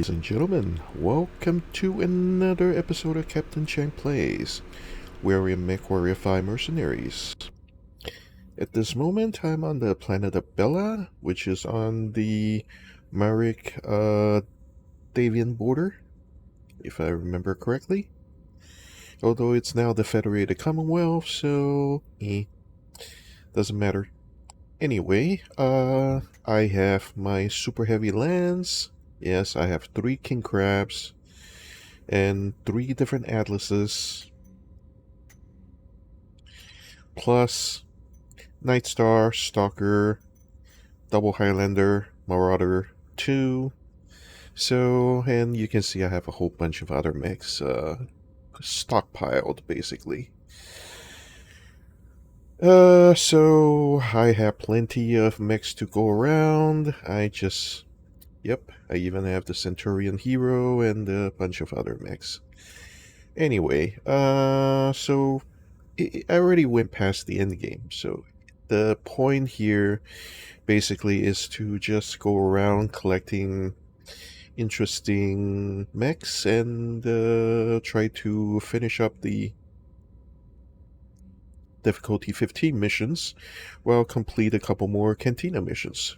Ladies and gentlemen, welcome to another episode of Captain Chang Plays, where we make MW5 mercenaries. At this moment, I'm on the planet of Bella, which is on the Marik Davian border, if I remember correctly. Although it's now the Federated Commonwealth, so doesn't matter. Anyway, I have my super heavy lance. Yes, I have 3 king crabs and 3 different atlases, plus Nightstar, Stalker, Double Highlander, Marauder 2. So, and you can see I have a whole bunch of other mechs stockpiled, basically. So I have plenty of mechs to go around. Yep, I even have the Centurion Hero and a bunch of other mechs. Anyway, so I already went past the end game, so the point here basically is to just go around collecting interesting mechs and try to finish up the difficulty 15 missions while complete a couple more Cantina missions.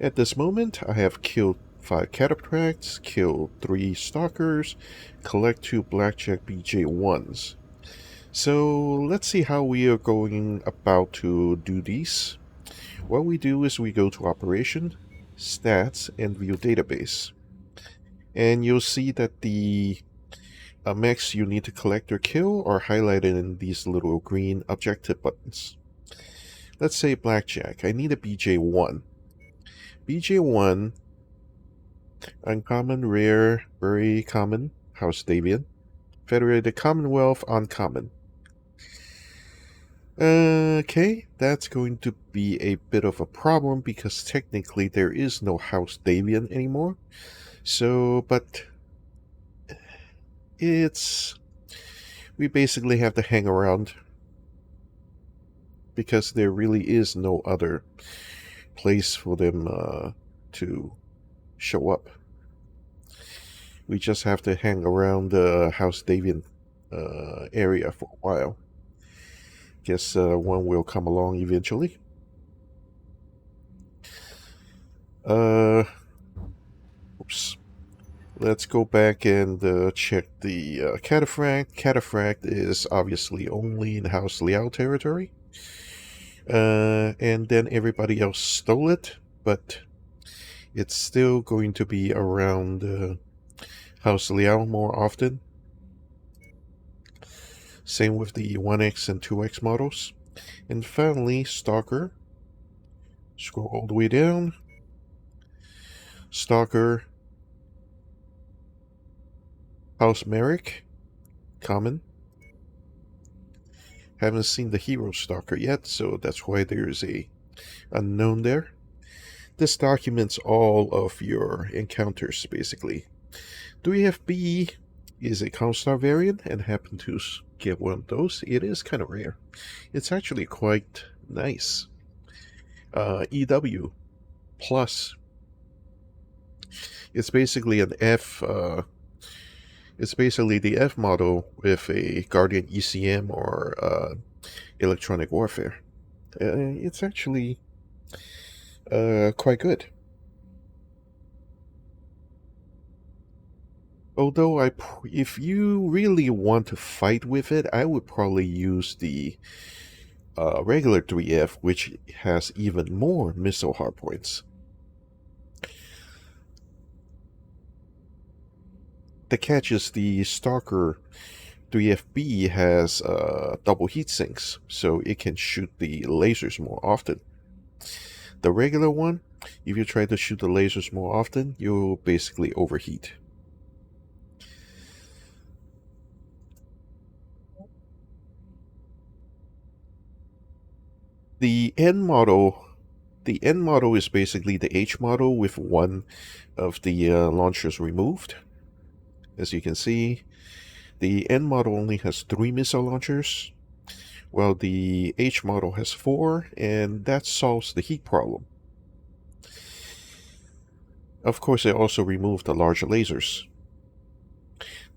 At this moment, I have killed 5 cataphracts, killed 3 stalkers, collect 2 blackjack BJ1s. So let's see how we are going about to do these. What we do is we go to Operation, Stats, and View Database. And you'll see that the mechs you need to collect or kill are highlighted in these little green objective buttons. Let's say Blackjack. I need a BJ1. BJ1, Uncommon, Rare, Very Common, House Davian. Federated Commonwealth, Uncommon. Okay, that's going to be a bit of a problem because technically there is no House Davian anymore. So, but we basically have to hang around because there really is no other place for them to show up. We just have to hang around the House Davian area for a while. Guess one will come along eventually. Oops. Let's go back and check the cataphract. Cataphract is obviously only in House Liao territory. And then everybody else stole it, but it's still going to be around House Liao more often. Same with the 1X and 2X models. And finally, Stalker. Scroll all the way down. Stalker. House Merrick. Common. Haven't seen the Hero Stalker yet, so that's why there's a unknown there. This documents all of your encounters, basically. 3FB is a Comstar variant and happen to get one of those. It is kind of rare. It's actually quite nice. EW Plus. It's basically an F. It's basically the F model with a Guardian ECM or electronic warfare. It's actually quite good. Although if you really want to fight with it, I would probably use the regular 3F, which has even more missile hardpoints. The catch is the Stalker 3FB has double heatsinks, so it can shoot the lasers more often. The regular one, if you try to shoot the lasers more often, you'll basically overheat. The end model is basically the H model with one of the launchers removed. As you can see, the N model only has 3 missile launchers, while the H model has 4, and that solves the heat problem. Of course, they also removed the large lasers.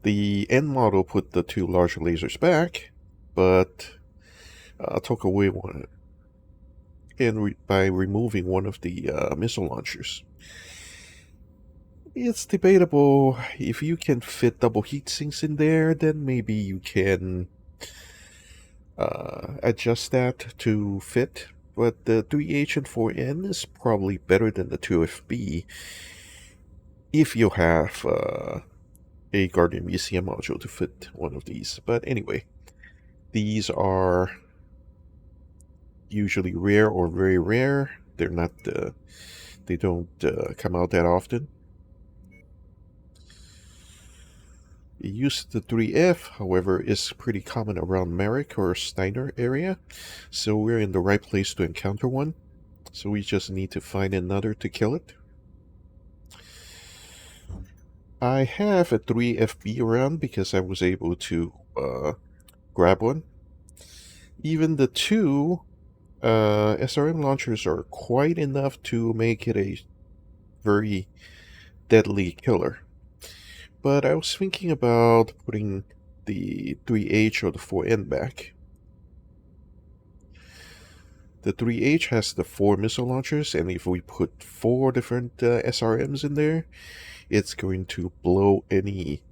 The end model put the two large lasers back, but took away one, and by removing one of the missile launchers. It's debatable if you can fit double heat sinks in there, then maybe you can adjust that to fit. But the 3H and 4N is probably better than the 2FB if you have a Guardian Museum module to fit one of these. But anyway, these are usually rare or very rare. They're not. They don't come out that often. The use of the 3F, however, is pretty common around Merrick or Steiner area, so we're in the right place to encounter one. So we just need to find another to kill it. I have a 3FB around because I was able to grab one. Even the two SRM launchers are quite enough to make it a very deadly killer. But I was thinking about putting the 3H or the 4N back. The 3H has the 4 missile launchers, and if we put 4 different SRMs in there, it's going to blow any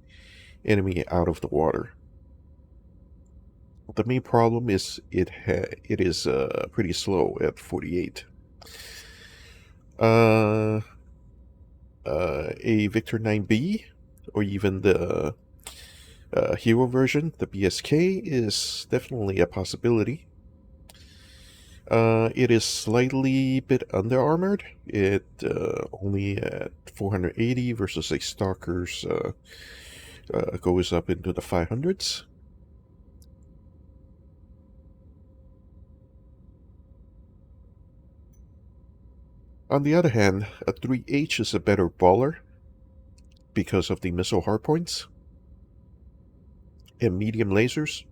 enemy out of the water. The main problem is it is pretty slow at 48. A Victor 9B, or even the hero version, the BSK, is definitely a possibility. It is slightly bit under armored. It only at 480 versus a Stalker's goes up into the 500s. On the other hand, a 3H is a better baller because of the missile hardpoints and medium lasers.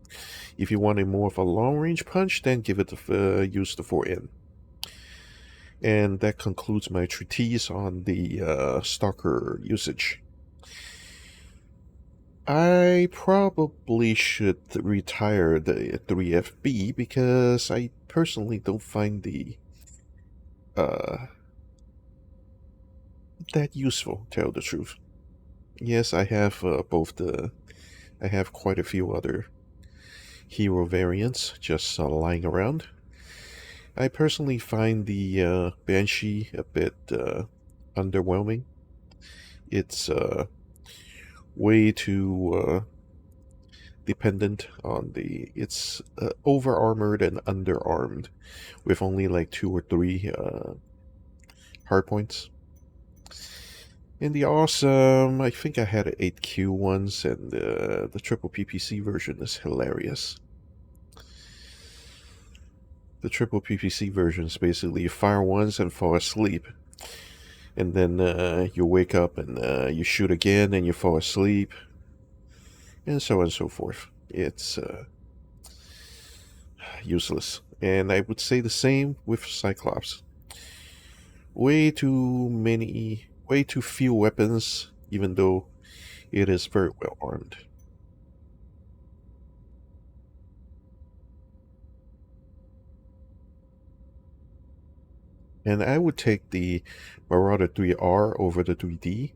If you want a more of a long-range punch, then give it use the 4N. And that concludes my treatise on the Stalker usage. I probably should retire the 3FB because I personally don't find the that useful, to tell the truth. Yes, I have I have quite a few other hero variants just lying around. I personally find the Banshee a bit underwhelming. It's way too dependent on the. It's over armored and underarmed, with only like 2 or 3 hardpoints. And the awesome, I think I had an 8Q once, and the triple PPC version is hilarious. The triple PPC version is basically you fire once and fall asleep. And then you wake up and you shoot again and you fall asleep. And so on and so forth. It's useless. And I would say the same with Cyclops. Way too few weapons, even though it is very well armed. And I would take the Marauder 3R over the 3D,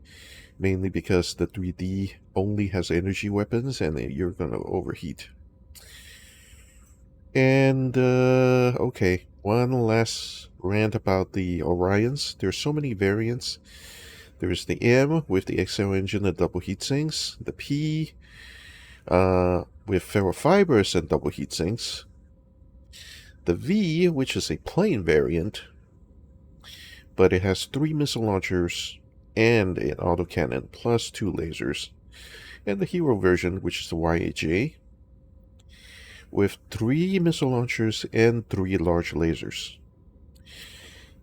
mainly because the 3D only has energy weapons and you're gonna overheat. And, okay, one last rant about the Orions. There's so many variants. There's the M with the XL engine and double heatsinks, the P with ferrofibers and double heatsinks, the V, which is a plain variant, but it has 3 missile launchers and an autocannon plus 2 lasers, and the hero version, which is the YAJ, with 3 missile launchers and 3 large lasers.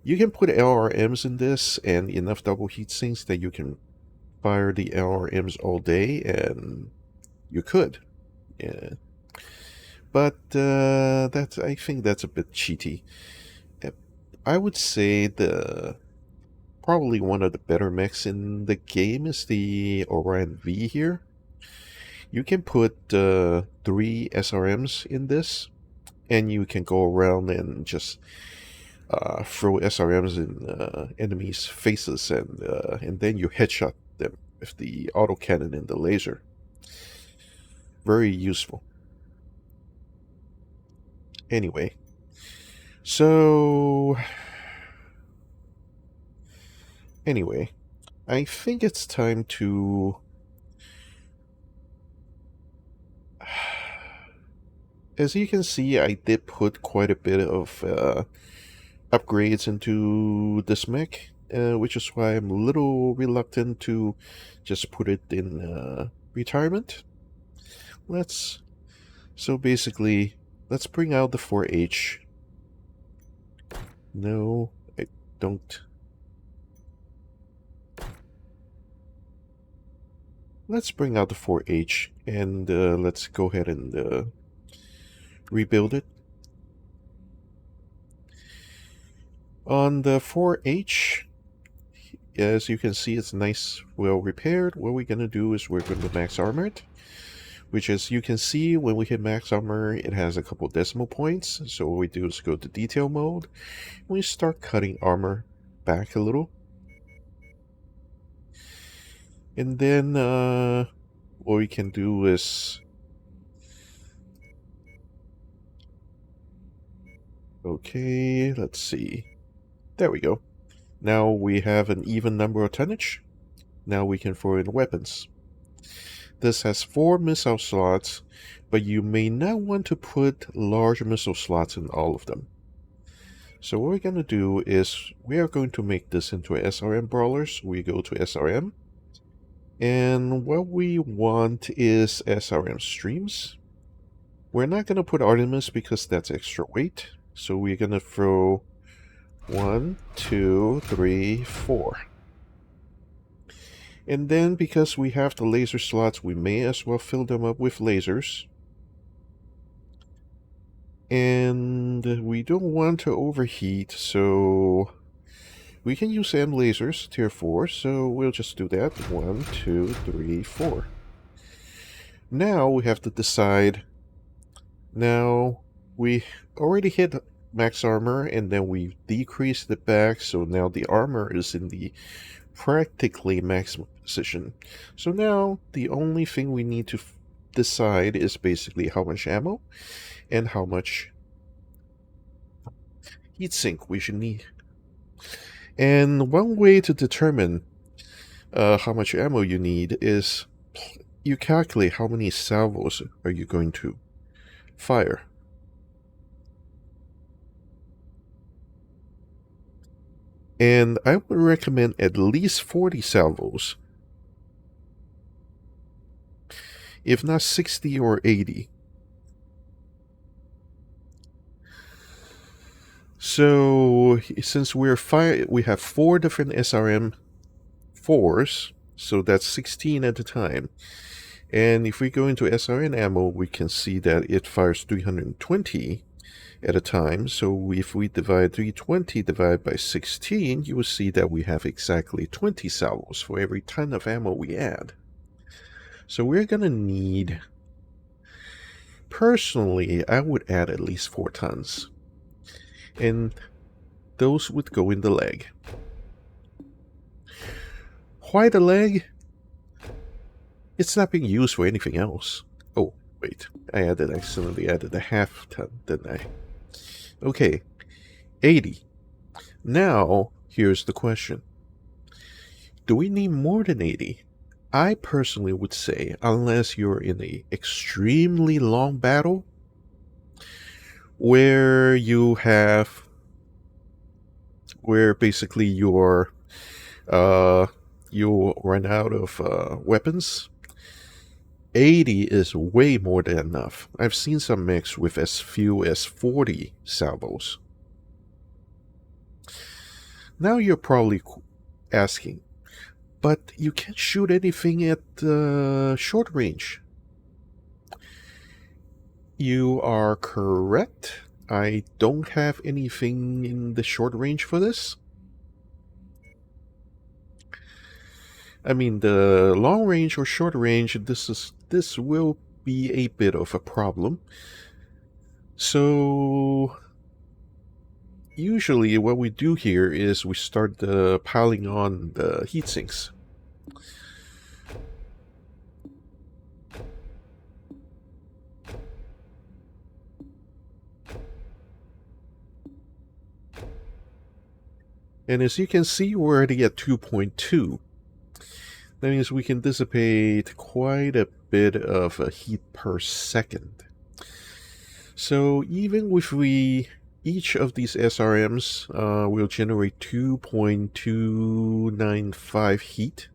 You can put LRMs in this and enough double heat sinks that you can fire the LRMs all day, and you could. Yeah. But I think that's a bit cheaty. I would say Probably one of the better mechs in the game is the Orion V here. You can put 3 SRMs in this, and you can go around and just throw SRMs in enemies' faces, and then you headshot them with the autocannon and the laser. Very useful. Anyway, so anyway, I think it's time to as you can see, I did put quite a bit of upgrades into this mech, which is why I'm a little reluctant to just put it in retirement. So basically, let's bring out the 4H. No, I don't. Let's bring out the 4H, and let's go ahead and rebuild it. On the 4H, as you can see, it's nice, well repaired. What we're going to do is we're going to max armor it, which, as you can see, when we hit max armor, it has a couple decimal points. So what we do is go to detail mode. We start cutting armor back a little. And then what we can do is... Okay, let's see. There we go. Now we have an even number of tonnage. Now we can throw in weapons. This has 4 missile slots, but you may not want to put large missile slots in all of them. So what we're going to do is we are going to make this into a SRM brawlers. We go to SRM. And what we want is SRM streams. We're not going to put Artemis because that's extra weight. So we're going to throw 1, 2, 3, 4. And then because we have the laser slots, we may as well fill them up with lasers. And we don't want to overheat, so we can use M lasers, tier 4, so we'll just do that. 1, 2, 3, 4. Now we have to decide. Now we already hit max armor, and then we decreased it back, so now the armor is in the practically maximum position. So now the only thing we need to decide is basically how much ammo and how much heatsink we should need. And one way to determine how much ammo you need is you calculate how many salvos are you going to fire. And I would recommend at least 40 salvos, if not 60 or 80. So since we have 4 different SRM 4s, so that's 16 at a time. And if we go into SRM ammo, we can see that it fires 320 at a time. So if we divide 320 divided by 16, you will see that we have exactly 20 salvos for every ton of ammo we add. So we're going to need... Personally, I would add at least 4 tons. And those would go in the leg. Why the leg? It's not being used for anything else. Oh, wait. I accidentally added a half ton, didn't I? Okay. 80. Now, here's the question. Do we need more than 80? I personally would say, unless you're in an extremely long battle, where basically you'll run out of weapons, 80 is way more than enough. I've seen some mechs with as few as 40 salvos. Now you're probably asking, but you can't shoot anything at short range. You are correct. I don't have anything in the short range for this. I mean, the long range or short range, this will be a bit of a problem. So usually what we do here is we start piling on the heatsinks. And as you can see, we're already at 2.2. That means we can dissipate quite a bit of heat per second. So even if each of these SRMs will generate 2.295 heat.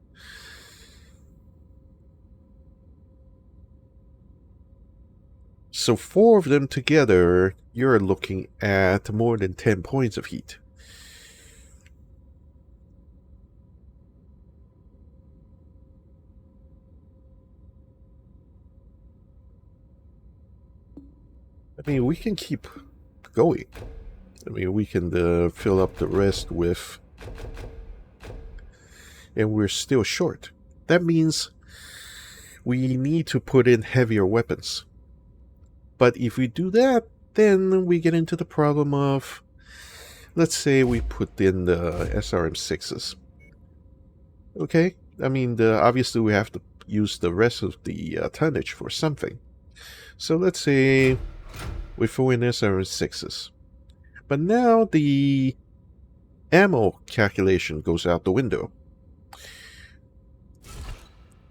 So 4 of them together, you're looking at more than 10 points of heat. I mean, we can keep going. I mean, we can fill up the rest with... And we're still short. That means we need to put in heavier weapons. But if we do that, then we get into the problem of... Let's say we put in the SRM6s. Okay? I mean, obviously we have to use the rest of the tonnage for something. So let's say we throw in SRM6s. But now the ammo calculation goes out the window.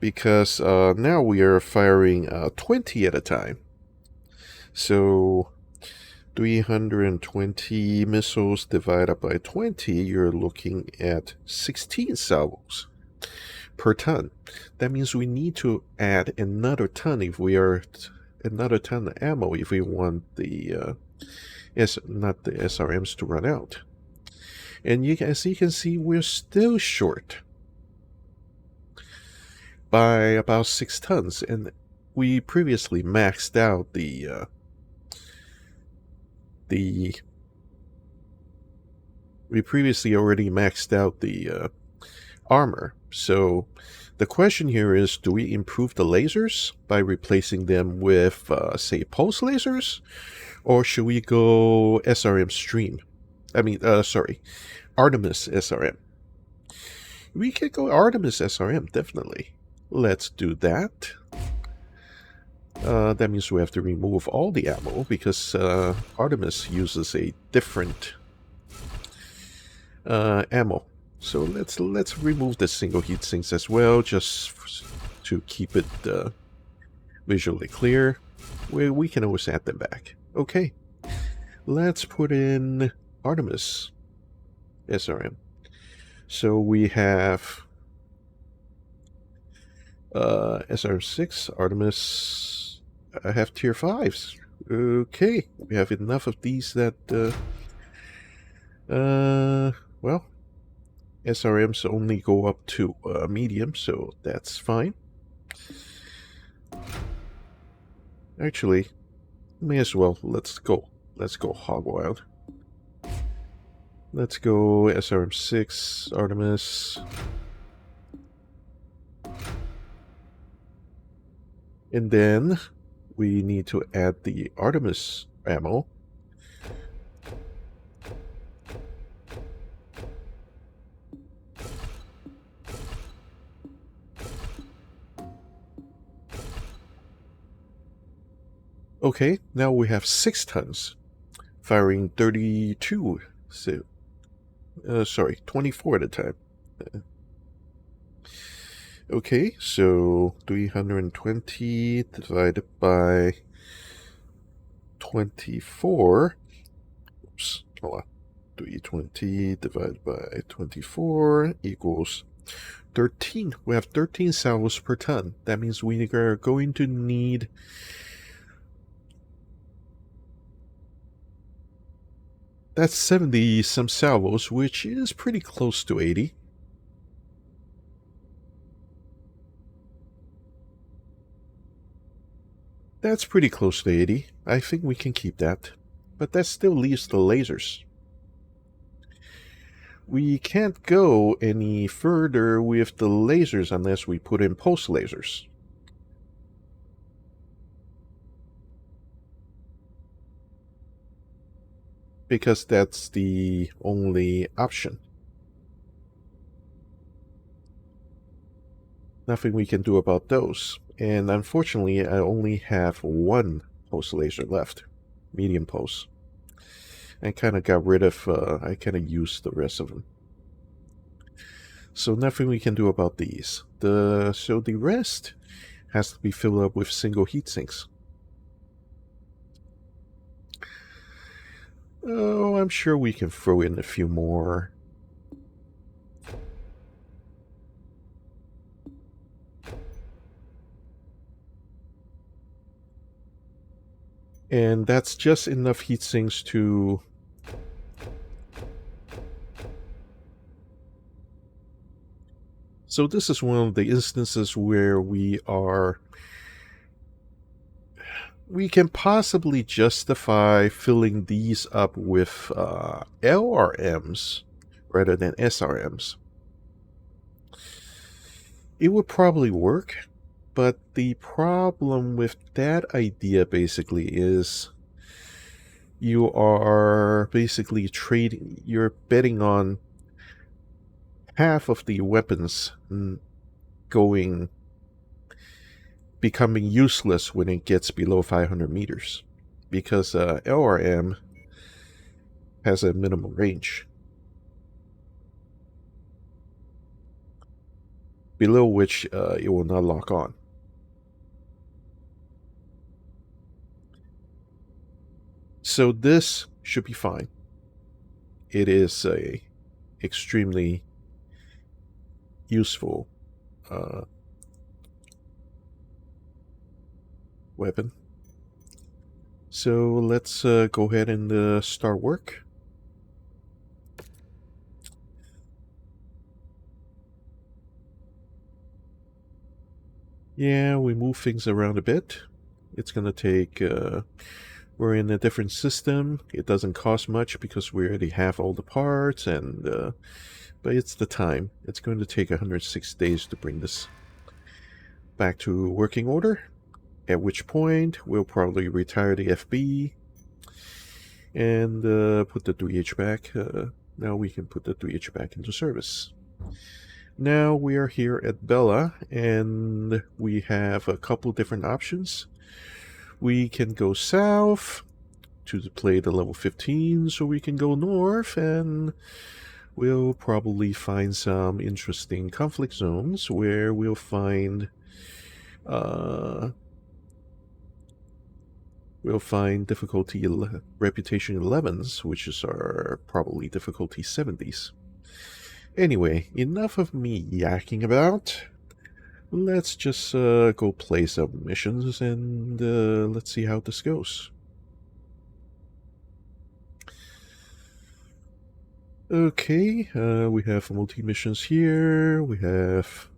Because now we are firing 20 at a time. So 320 missiles divided by 20, you're looking at 16 salvos per ton. That means we need to add another ton if we are another ton of ammo if we want the not the SRMs to run out. And as you can see, we're still short by about 6 tons, and we previously maxed out we previously already maxed out the armor. So the question here is, do we improve the lasers by replacing them with, say, pulse lasers? Or should we go SRM stream? I mean, sorry, Artemis SRM. We could go Artemis SRM, definitely. Let's do that. That means we have to remove all the ammo because Artemis uses a different ammo. So let's remove the single heat sinks as well, just to keep it visually clear. We can always add them back. Okay, let's put in Artemis SRM. So we have SR6, Artemis. I have tier 5s. Okay, we have enough of these that well, SRMs only go up to medium, so that's fine. Actually, may as well. Let's go hog wild. Let's go SRM6, Artemis. And then we need to add the Artemis ammo. Okay, now we have 6 tons, firing 32, so, sorry, 24 at a time. Okay, so 320 divided by 24. Oops, hold on. 320 divided by 24 equals 13. We have 13 salvos per ton. That means we are going to need... That's 70 some salvos, which is pretty close to 80. That's pretty close to 80. I think we can keep that. But that still leaves the lasers. We can't go any further with the lasers unless we put in pulse lasers. Because that's the only option. Nothing we can do about those. And unfortunately, I only have one pulse laser left. Medium pulse. I kind of got rid of, I kind of used the rest of them. So nothing we can do about these. So the rest has to be filled up with single heat sinks. Oh, I'm sure we can throw in a few more. And that's just enough heat sinks to... So this is one of the instances where we can possibly justify filling these up with LRMs rather than SRMs. It would probably work, but the problem with that idea basically is you are basically you're betting on half of the weapons becoming useless when it gets below 500 meters, because LRM has a minimum range below which it will not lock on. So this should be fine. It is a extremely useful weapon. So let's go ahead and start work. Yeah, we move things around a bit. It's going to take... we're in a different system. It doesn't cost much because we already have all the parts, and but it's the time. It's going to take 106 days to bring this back to working order, at which point we'll probably retire the FB and put the 3H back. Now we can put the 3H back into service. Now we are here at Bella, and we have a couple different options. We can go south to play the level 15, so we can go north, and we'll probably find some interesting conflict zones where we'll find difficulty reputation 11s, which is our probably difficulty 70s. Anyway, enough of me yakking about. Let's just go play some missions, and let's see how this goes. Okay, we have multi-missions here. We have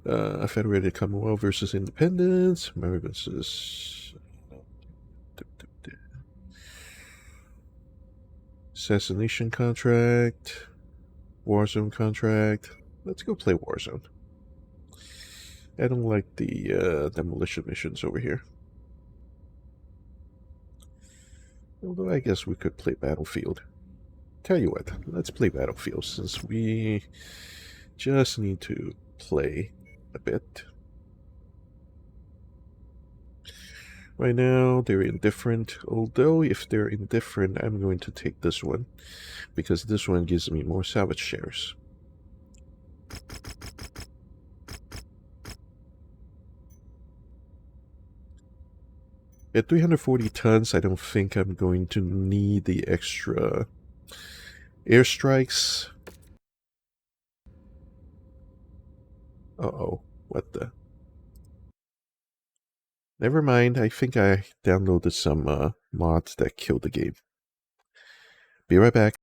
Federated Commonwealth versus Independence, America versus Assassination Contract, Warzone Contract. Let's go play Warzone. I don't like the demolition missions over here. Although I guess we could play Battlefield. Tell you what, let's play Battlefield since we just need to play a bit. Right now, they're indifferent. Although, if they're indifferent, I'm going to take this one, because this one gives me more salvage shares. At 340 tons, I don't think I'm going to need the extra airstrikes. Uh-oh, what the... Never mind, I think I downloaded some mods that killed the game. Be right back.